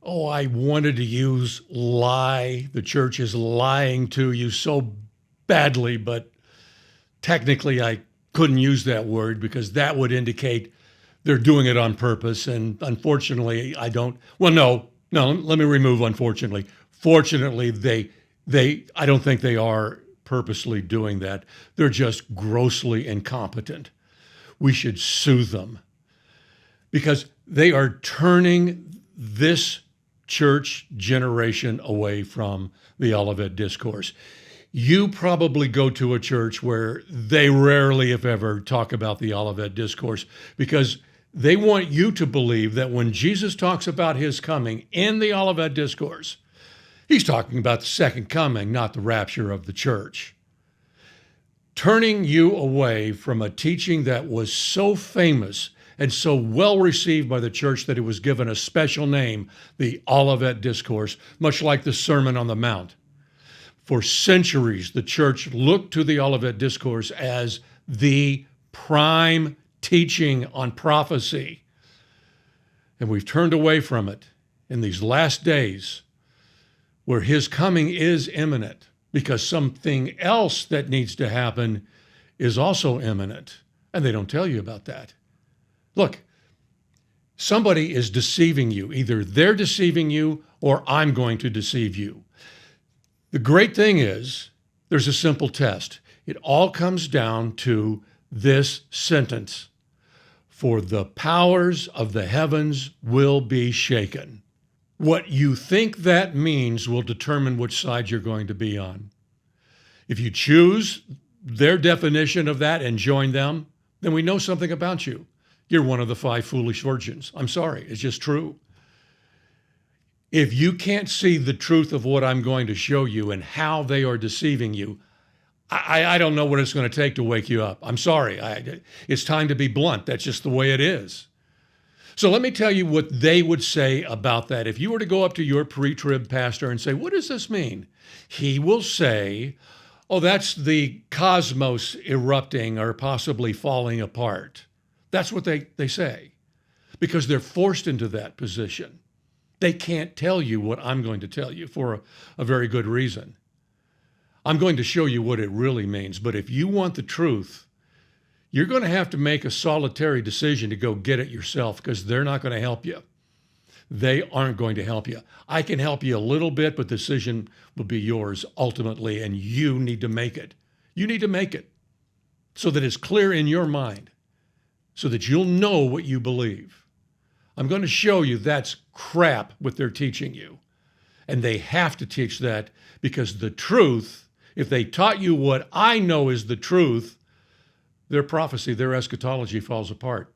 Oh, I wanted to use lie. The church is lying to you so badly, but technically I couldn't use that word because that would indicate they're doing it on purpose. And unfortunately, I don't. Well, no, let me remove unfortunately. Fortunately, I don't think they are purposely doing that. They're just grossly incompetent. We should sue them because they are turning this church generation away from the Olivet Discourse. You probably go to a church where they rarely, if ever, talk about the Olivet Discourse because they want you to believe that when Jesus talks about his coming in the Olivet Discourse, he's talking about the second coming, not the rapture of the church. Turning you away from a teaching that was so famous and so well received by the church that it was given a special name, the Olivet Discourse, much like the Sermon on the Mount. For centuries, the church looked to the Olivet Discourse as the prime teaching on prophecy. And we've turned away from it in these last days where his coming is imminent because something else that needs to happen is also imminent. And they don't tell you about that. Look, somebody is deceiving you. Either they're deceiving you or I'm going to deceive you. The great thing is there's a simple test. It all comes down to this sentence. For the powers of the heavens will be shaken. What you think that means will determine which side you're going to be on. If you choose their definition of that and join them, then we know something about you. You're one of the 5 foolish virgins. I'm sorry, it's just true. If you can't see the truth of what I'm going to show you and how they are deceiving you, I don't know what it's going to take to wake you up. I'm sorry. It's time to be blunt. That's just the way it is. So let me tell you what they would say about that. If you were to go up to your pre-trib pastor and say, what does this mean? He will say, oh, that's the cosmos erupting or possibly falling apart. That's what they say because they're forced into that position. They can't tell you what I'm going to tell you for a very good reason. I'm going to show you what it really means. But if you want the truth, you're going to have to make a solitary decision to go get it yourself because they're not going to help you. They aren't going to help you. I can help you a little bit, but the decision will be yours ultimately, and you need to make it. You need to make it so that it's clear in your mind, so that you'll know what you believe. I'm going to show you that's crap what they're teaching you. And they have to teach that because the truth, if they taught you what I know is the truth, their prophecy, their eschatology falls apart.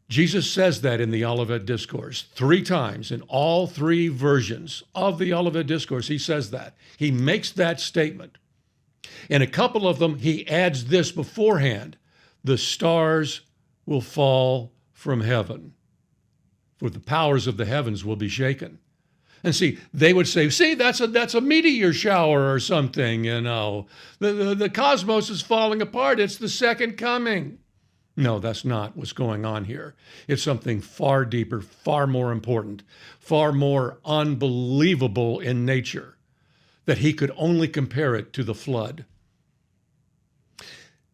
Jesus says that in the Olivet Discourse 3 times in all 3 versions of the Olivet Discourse. He says that. He makes that statement. In a couple of them, he adds this beforehand. The stars will fall from heaven, for the powers of the heavens will be shaken. And see, they would say, see, that's a meteor shower or something, you know. The cosmos is falling apart. It's the second coming. No, that's not what's going on here. It's something far deeper, far more important, far more unbelievable in nature, that he could only compare it to the flood.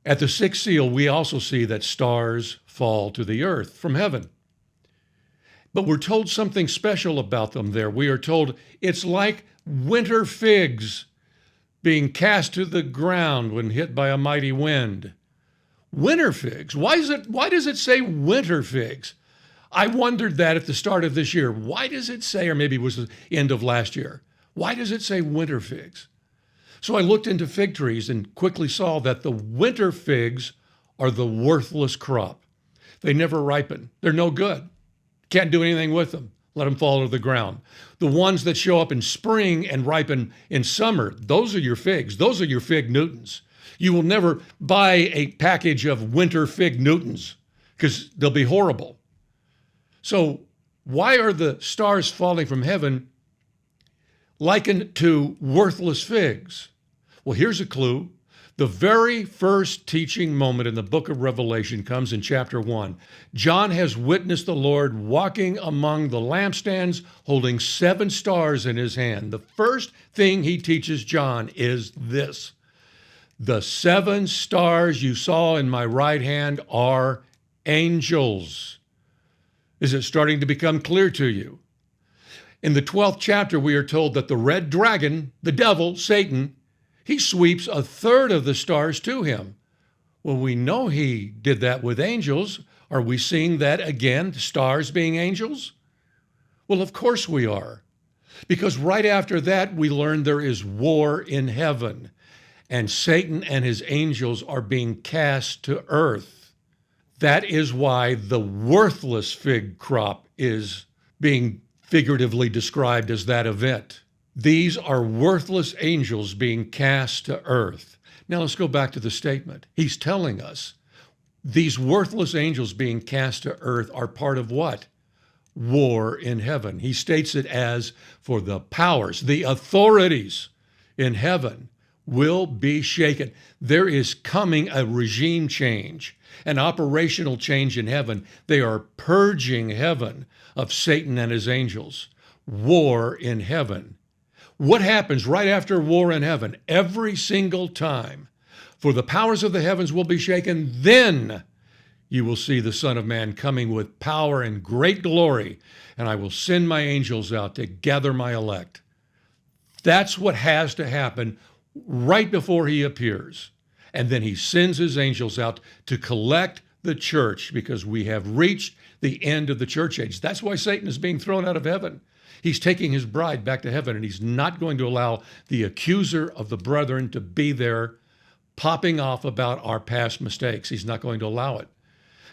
At the 6th seal, we also see that stars fall to the earth from heaven. But we're told something special about them there. We are told it's like winter figs being cast to the ground when hit by a mighty wind. Winter figs? Why does it say winter figs? I wondered that at the start of this year. Why does it say, or maybe it was the end of last year, why does it say winter figs? So I looked into fig trees and quickly saw that the winter figs are the worthless crop. They never ripen. They're no good. Can't do anything with them. Let them fall to the ground. The ones that show up in spring and ripen in summer, those are your figs. Those are your fig Newtons. You will never buy a package of winter fig Newtons because they'll be horrible. So why are the stars falling from heaven likened to worthless figs? Well, here's a clue. The very first teaching moment in the book of Revelation comes in chapter 1. John has witnessed the Lord walking among the lampstands, holding 7 stars in his hand. The first thing he teaches John is this: the 7 stars you saw in my right hand are angels. Is it starting to become clear to you? In the 12th chapter, we are told that the red dragon, the devil, Satan, he sweeps 1/3 of the stars to him. Well, we know he did that with angels. Are we seeing that again, stars being angels? Well, of course we are. Because right after that, we learn there is war in heaven, and Satan and his angels are being cast to earth. That is why the worthless fig crop is being figuratively described as that event. These are worthless angels being cast to earth. Now let's go back to the statement. He's telling us these worthless angels being cast to earth are part of what? War in heaven. He states it as, for the powers, the authorities in heaven will be shaken. There is coming a regime change, an operational change in heaven. They are purging heaven of Satan and his angels. War in heaven. What happens right after war in heaven? Every single time. For the powers of the heavens will be shaken, then you will see the Son of Man coming with power and great glory, and I will send my angels out to gather my elect. That's what has to happen right before he appears. And then he sends his angels out to collect the church, because we have reached the end of the church age. That's why Satan is being thrown out of heaven. He's taking his bride back to heaven, and he's not going to allow the accuser of the brethren to be there popping off about our past mistakes. He's not going to allow it.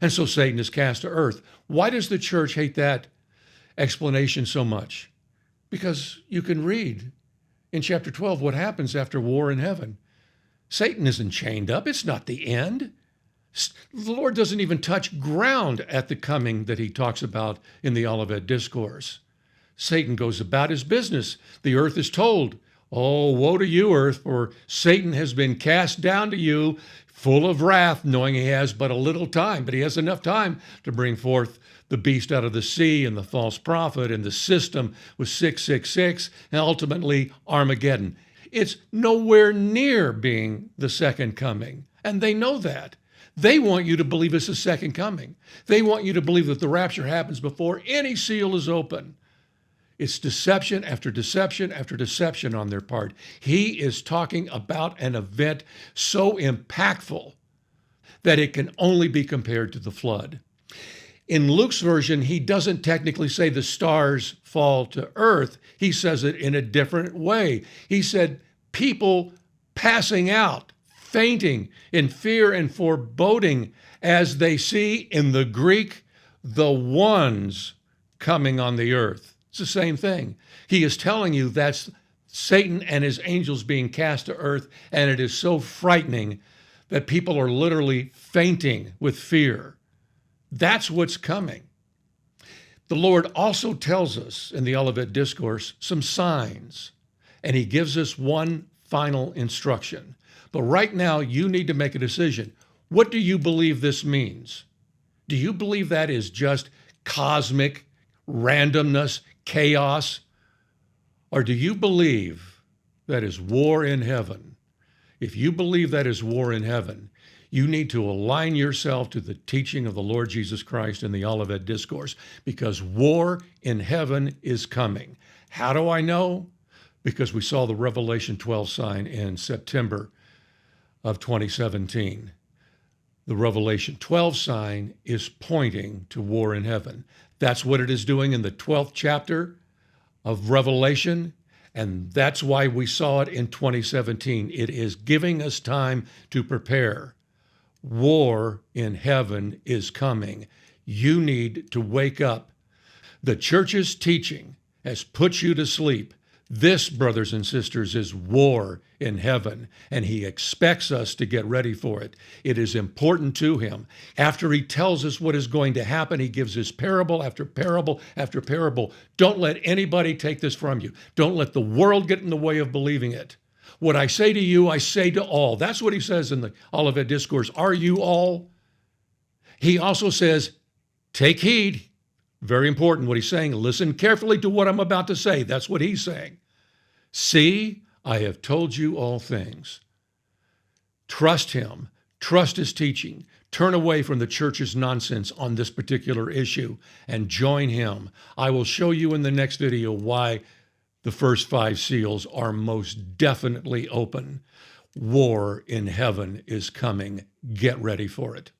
And so Satan is cast to earth. Why does the church hate that explanation so much? Because you can read in chapter 12 what happens after war in heaven. Satan isn't chained up. It's not the end. The Lord doesn't even touch ground at the coming that he talks about in the Olivet Discourse. Satan goes about his business. The earth is told, "Oh, woe to you, earth, for Satan has been cast down to you, full of wrath, knowing he has but a little time." But he has enough time to bring forth the beast out of the sea and the false prophet and the system with 666 and ultimately Armageddon. It's nowhere near being the second coming, and they know that. They want you to believe it's the second coming. They want you to believe that the rapture happens before any seal is open. It's deception after deception after deception on their part. He is talking about an event so impactful that it can only be compared to the flood. In Luke's version, he doesn't technically say the stars fall to earth. He says it in a different way. He said people passing out, fainting in fear and foreboding as they see, in the Greek, the ones coming on the earth. It's the same thing. He is telling you that's Satan and his angels being cast to earth, and it is so frightening that people are literally fainting with fear. That's what's coming. The Lord also tells us in the Olivet Discourse some signs, and he gives us one final instruction. But right now, you need to make a decision. What do you believe this means? Do you believe that is just cosmic randomness, chaos? Or do you believe that is war in heaven? If you believe that is war in heaven, you need to align yourself to the teaching of the Lord Jesus Christ in the Olivet Discourse, because war in heaven is coming. How do I know? Because we saw the Revelation 12 sign in September of 2017. The Revelation 12 sign is pointing to war in heaven. That's what it is doing in the 12th chapter of Revelation, and that's why we saw it in 2017. It is giving us time to prepare. War in heaven is coming. You need to wake up. The church's teaching has put you to sleep. This, brothers and sisters, is war in heaven, and he expects us to get ready for it. It is important to him. After he tells us what is going to happen, he gives us parable after parable after parable. Don't let anybody take this from you. Don't let the world get in the way of believing it. What I say to you, I say to all. That's what he says in the Olivet Discourse. Are you all? He also says, take heed. Very important what he's saying. Listen carefully to what I'm about to say. That's what he's saying. See, I have told you all things. Trust him. Trust his teaching. Turn away from the church's nonsense on this particular issue and join him. I will show you in the next video why the first 5 seals are most definitely open. War in heaven is coming. Get ready for it.